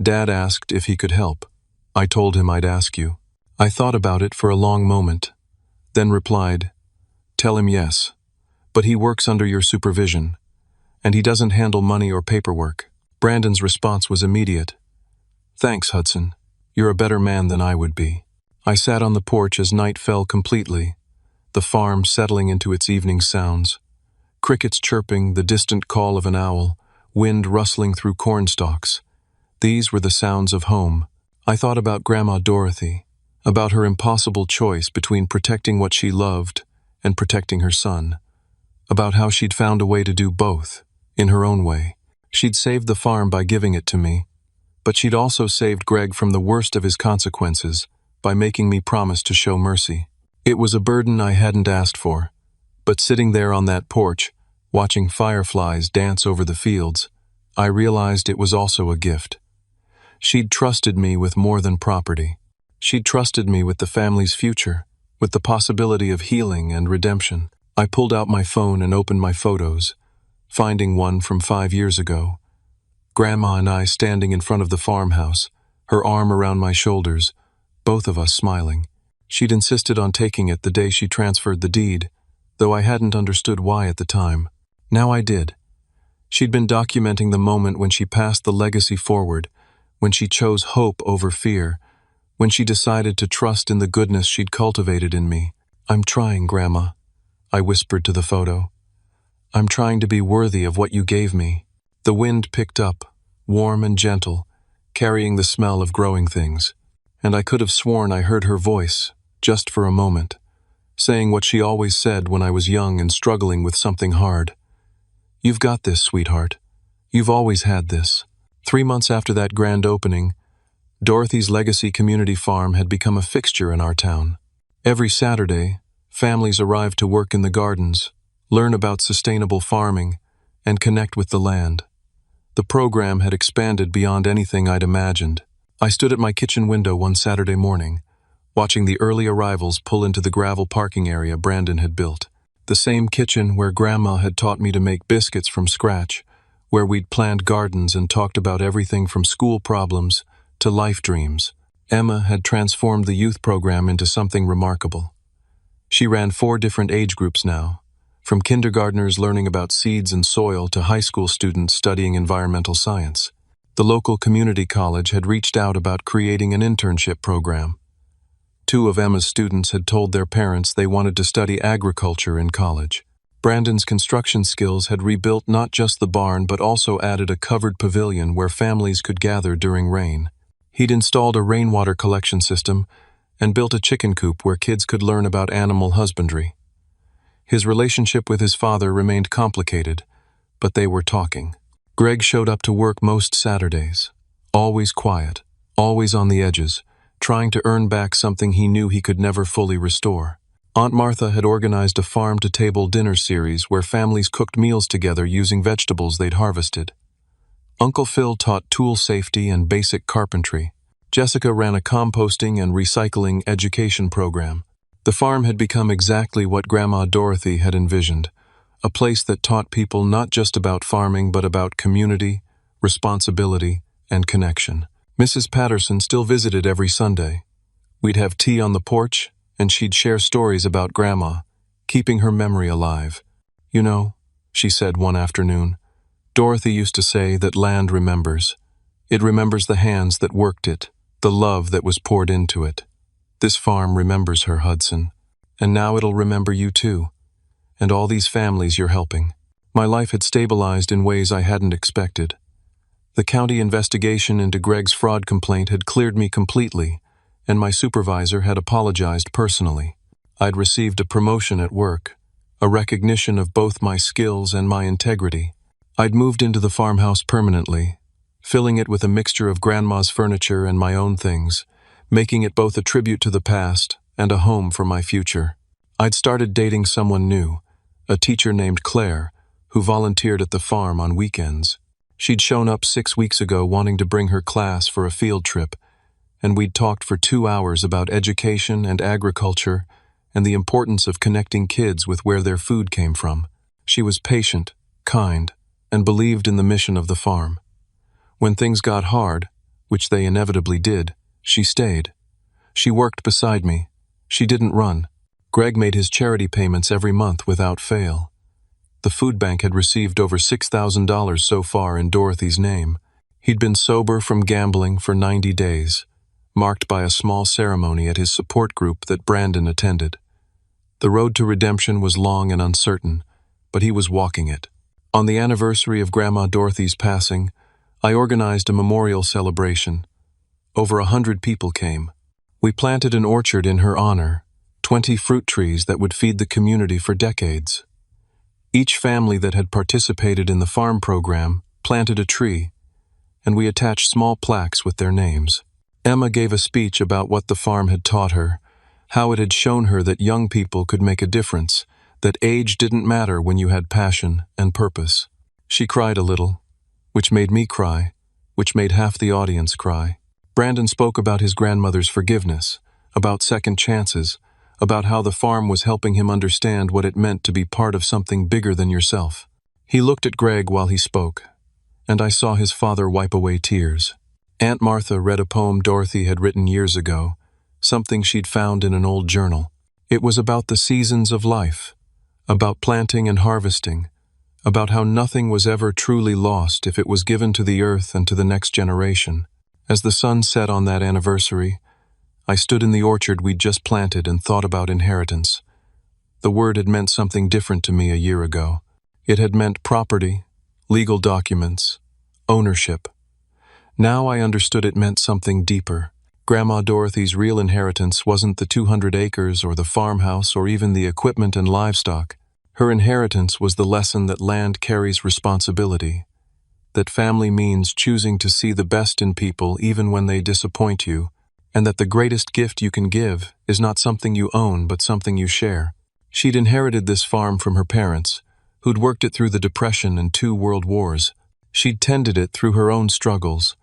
[SPEAKER 1] Dad asked if he could help. I told him I'd ask you. I thought about it for a long moment, then replied, "Tell him yes, but he works under your supervision, and he doesn't handle money or paperwork." Brandon's response was immediate. "Thanks, Hudson. You're a better man than I would be." I sat on the porch as night fell completely, the farm settling into its evening sounds. Crickets chirping, the distant call of an owl, wind rustling through corn stalks. These were the sounds of home. I thought about Grandma Dorothy, about her impossible choice between protecting what she loved and protecting her son, about how she'd found a way to do both, in her own way. She'd saved the farm by giving it to me, but she'd also saved Greg from the worst of his consequences by making me promise to show mercy. It was a burden I hadn't asked for, but sitting there on that porch, watching fireflies dance over the fields, I realized it was also a gift. She'd trusted me with more than property. She'd trusted me with the family's future, with the possibility of healing and redemption. I pulled out my phone and opened my photos, finding one from 5 years ago. Grandma and I standing in front of the farmhouse, her arm around my shoulders, both of us smiling. She'd insisted on taking it the day she transferred the deed, though I hadn't understood why at the time. Now I did. She'd been documenting the moment when she passed the legacy forward, when she chose hope over fear, when she decided to trust in the goodness she'd cultivated in me. "I'm trying, Grandma," I whispered to the photo. "I'm trying to be worthy of what you gave me." The wind picked up, warm and gentle, carrying the smell of growing things, and I could have sworn I heard her voice, just for a moment, saying what she always said when I was young and struggling with something hard. "You've got this, sweetheart. You've always had this." 3 months after that grand opening, Dorothy's Legacy Community Farm had become a fixture in our town. Every Saturday, families arrived to work in the gardens, learn about sustainable farming, and connect with the land. The program had expanded beyond anything I'd imagined. I stood at my kitchen window one Saturday morning, watching the early arrivals pull into the gravel parking area Brandon had built. The same kitchen where Grandma had taught me to make biscuits from scratch, where we'd planned gardens and talked about everything from school problems to life dreams. Emma had transformed the youth program into something remarkable. She ran 4 different age groups now, from kindergartners learning about seeds and soil to high school students studying environmental science. The local community college had reached out about creating an internship program. 2 of Emma's students had told their parents they wanted to study agriculture in college. Brandon's construction skills had rebuilt not just the barn but also added a covered pavilion where families could gather during rain. He'd installed a rainwater collection system and built a chicken coop where kids could learn about animal husbandry. His relationship with his father remained complicated, but they were talking. Greg showed up to work most Saturdays, always quiet, always on the edges, trying to earn back something he knew he could never fully restore. Aunt Martha had organized a farm-to-table dinner series where families cooked meals together using vegetables they'd harvested. Uncle Phil taught tool safety and basic carpentry. Jessica ran a composting and recycling education program. The farm had become exactly what Grandma Dorothy had envisioned, a place that taught people not just about farming but about community, responsibility, and connection. Mrs. Patterson still visited every Sunday. We'd have tea on the porch, and she'd share stories about Grandma, keeping her memory alive. "You know," she said one afternoon, "Dorothy used to say that land remembers. It remembers the hands that worked it, the love that was poured into it. This farm remembers her, Hudson. And now it'll remember you too, and all these families you're helping." My life had stabilized in ways I hadn't expected. The county investigation into Greg's fraud complaint had cleared me completely, and my supervisor had apologized personally. I'd received a promotion at work, a recognition of both my skills and my integrity. I'd moved into the farmhouse permanently, filling it with a mixture of Grandma's furniture and my own things, making it both a tribute to the past and a home for my future. I'd started dating someone new, a teacher named Claire, who volunteered at the farm on weekends. She'd shown up 6 weeks ago wanting to bring her class for a field trip, and we'd talked for 2 hours about education and agriculture and the importance of connecting kids with where their food came from. She was patient, kind, and believed in the mission of the farm. When things got hard, which they inevitably did, she stayed. She worked beside me. She didn't run. Greg made his charity payments every month without fail. The food bank had received over $6,000 so far in Dorothy's name. He'd been sober from gambling for 90 days, marked by a small ceremony at his support group that Brandon attended. The road to redemption was long and uncertain, but he was walking it. On the anniversary of Grandma Dorothy's passing, I organized a memorial celebration. Over 100 people came. We planted an orchard in her honor, 20 fruit trees that would feed the community for decades. Each family that had participated in the farm program planted a tree, and we attached small plaques with their names. Emma gave a speech about what the farm had taught her, how it had shown her that young people could make a difference, that age didn't matter when you had passion and purpose. She cried a little, which made me cry, which made half the audience cry. Brandon spoke about his grandmother's forgiveness, about second chances, about how the farm was helping him understand what it meant to be part of something bigger than yourself. He looked at Greg while he spoke, and I saw his father wipe away tears. Aunt Martha read a poem Dorothy had written years ago, something she'd found in an old journal. It was about the seasons of life, about planting and harvesting, about how nothing was ever truly lost if it was given to the earth and to the next generation. As the sun set on that anniversary, I stood in the orchard we'd just planted and thought about inheritance. The word had meant something different to me a year ago. It had meant property, legal documents, ownership. Now I understood it meant something deeper. Grandma Dorothy's real inheritance wasn't the 200 acres or the farmhouse or even the equipment and livestock. Her inheritance was the lesson that land carries responsibility, that family means choosing to see the best in people even when they disappoint you, and that the greatest gift you can give is not something you own but something you share. She'd inherited this farm from her parents, who'd worked it through the Depression and 2 world wars. She'd tended it through her own struggles,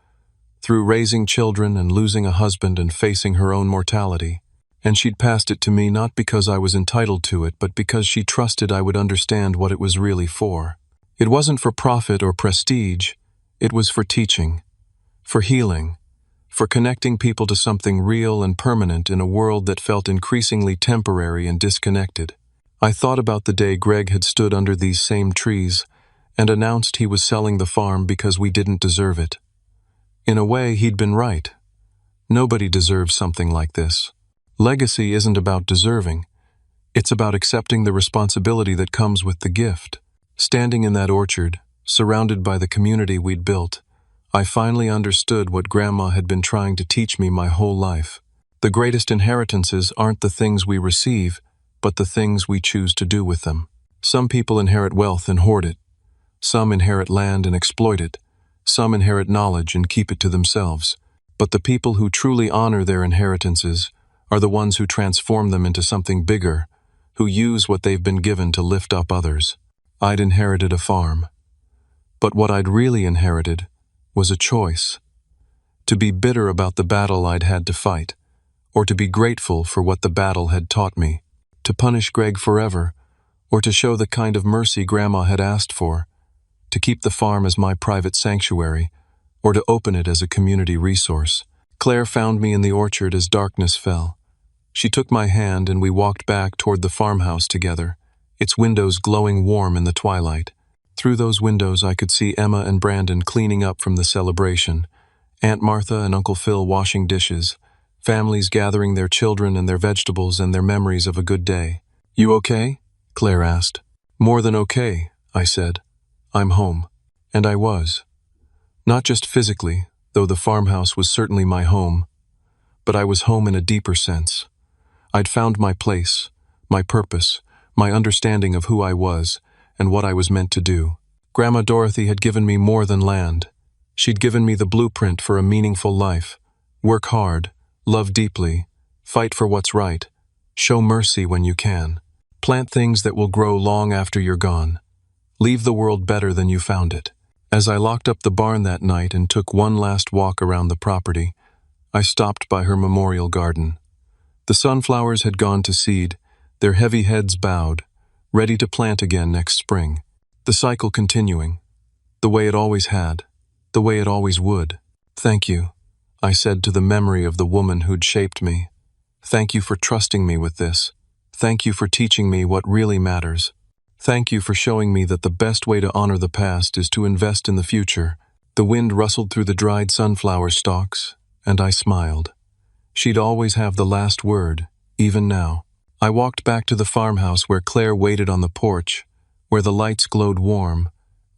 [SPEAKER 1] through raising children and losing a husband and facing her own mortality. And she'd passed it to me not because I was entitled to it, but because she trusted I would understand what it was really for. It wasn't for profit or prestige, it was for teaching, for healing, for connecting people to something real and permanent in a world that felt increasingly temporary and disconnected. I thought about the day Greg had stood under these same trees and announced he was selling the farm because we didn't deserve it. In a way, he'd been right. Nobody deserves something like this. Legacy isn't about deserving. It's about accepting the responsibility that comes with the gift. Standing in that orchard, surrounded by the community we'd built, I finally understood what Grandma had been trying to teach me my whole life. The greatest inheritances aren't the things we receive, but the things we choose to do with them. Some people inherit wealth and hoard it. Some inherit land and exploit it. Some inherit knowledge and keep it to themselves. But the people who truly honor their inheritances are the ones who transform them into something bigger, who use what they've been given to lift up others. I'd inherited a farm. But what I'd really inherited was a choice. To be bitter about the battle I'd had to fight, or to be grateful for what the battle had taught me. To punish Greg forever, or to show the kind of mercy Grandma had asked for. To keep the farm as my private sanctuary, or to open it as a community resource. Claire found me in the orchard as darkness fell. She took my hand and we walked back toward the farmhouse together, its windows glowing warm in the twilight. Through those windows I could see Emma and Brandon cleaning up from the celebration, Aunt Martha and Uncle Phil washing dishes, families gathering their children and their vegetables and their memories of a good day. "You okay?" Claire asked. "More than okay," I said. "I'm home." And I was. Not just physically, though the farmhouse was certainly my home, but I was home in a deeper sense. I'd found my place, my purpose, my understanding of who I was and what I was meant to do. Grandma Dorothy had given me more than land. She'd given me the blueprint for a meaningful life. Work hard, love deeply, fight for what's right, show mercy when you can. Plant things that will grow long after you're gone. Leave the world better than you found it. As I locked up the barn that night and took one last walk around the property, I stopped by her memorial garden. The sunflowers had gone to seed, their heavy heads bowed, ready to plant again next spring. The cycle continuing, the way it always had, the way it always would. "Thank you," I said to the memory of the woman who'd shaped me. "Thank you for trusting me with this. Thank you for teaching me what really matters. Thank you for showing me that the best way to honor the past is to invest in the future." The wind rustled through the dried sunflower stalks, and I smiled. She'd always have the last word, even now. I walked back to the farmhouse where Claire waited on the porch, where the lights glowed warm,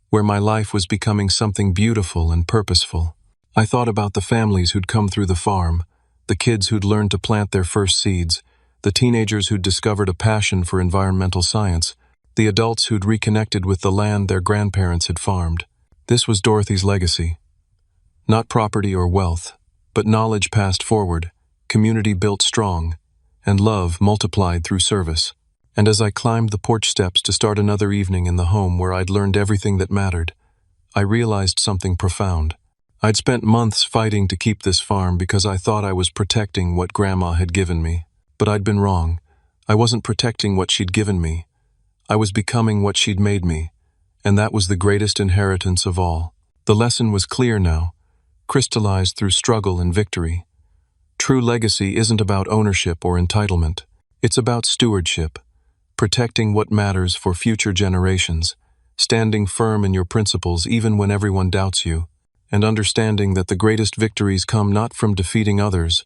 [SPEAKER 1] where my life was becoming something beautiful and purposeful. I thought about the families who'd come through the farm, The kids who'd learned to plant their first seeds, the teenagers who'd discovered a passion for environmental science, the adults who'd reconnected with the land their grandparents had farmed. This was Dorothy's legacy. Not property or wealth, but knowledge passed forward, community built strong, and love multiplied through service. And as I climbed the porch steps to start another evening in the home where I'd learned everything that mattered, I realized something profound. I'd spent months fighting to keep this farm because I thought I was protecting what Grandma had given me. But I'd been wrong. I wasn't protecting what she'd given me. I was becoming what she'd made me, and that was the greatest inheritance of all. The lesson was clear now, crystallized through struggle and victory. True legacy isn't about ownership or entitlement. It's about stewardship, protecting what matters for future generations, standing firm in your principles even when everyone doubts you, and understanding that the greatest victories come not from defeating others,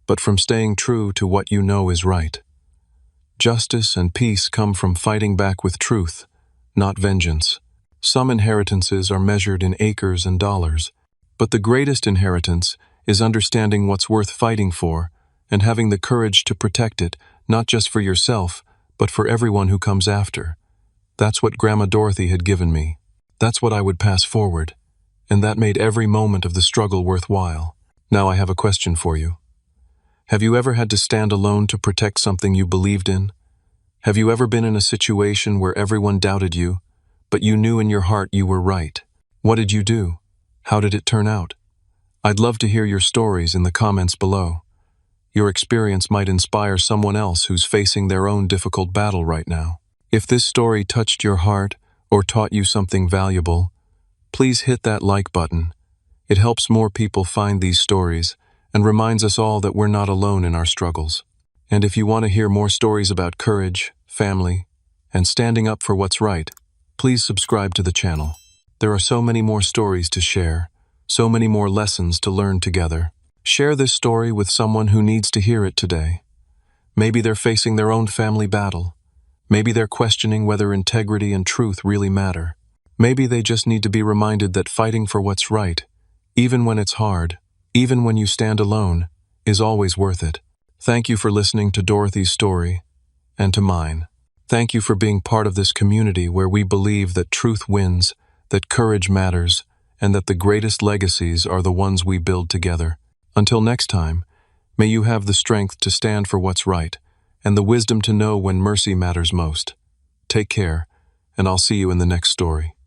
[SPEAKER 1] but from staying true to what you know is right. Justice and peace come from fighting back with truth, not vengeance. Some inheritances are measured in acres and dollars, but the greatest inheritance is understanding what's worth fighting for and having the courage to protect it, not just for yourself, but for everyone who comes after. That's what Grandma Dorothy had given me. That's what I would pass forward, and that made every moment of the struggle worthwhile. Now I have a question for you. Have you ever had to stand alone to protect something you believed in? Have you ever been in a situation where everyone doubted you, but you knew in your heart you were right? What did you do? How did it turn out? I'd love to hear your stories in the comments below. Your experience might inspire someone else who's facing their own difficult battle right now. If this story touched your heart or taught you something valuable, please hit that like button. It helps more people find these stories and reminds us all that we're not alone in our struggles. And if you want to hear more stories about courage, family, and standing up for what's right, please subscribe to the channel. There are so many more stories to share, so many more lessons to learn together. Share this story with someone who needs to hear it today. Maybe they're facing their own family battle. Maybe they're questioning whether integrity and truth really matter. Maybe they just need to be reminded that fighting for what's right, even when it's hard, even when you stand alone, is always worth it. Thank you for listening to Dorothy's story, and to mine. Thank you for being part of this community where we believe that truth wins, that courage matters, and that the greatest legacies are the ones we build together. Until next time, may you have the strength to stand for what's right, and the wisdom to know when mercy matters most. Take care, and I'll see you in the next story.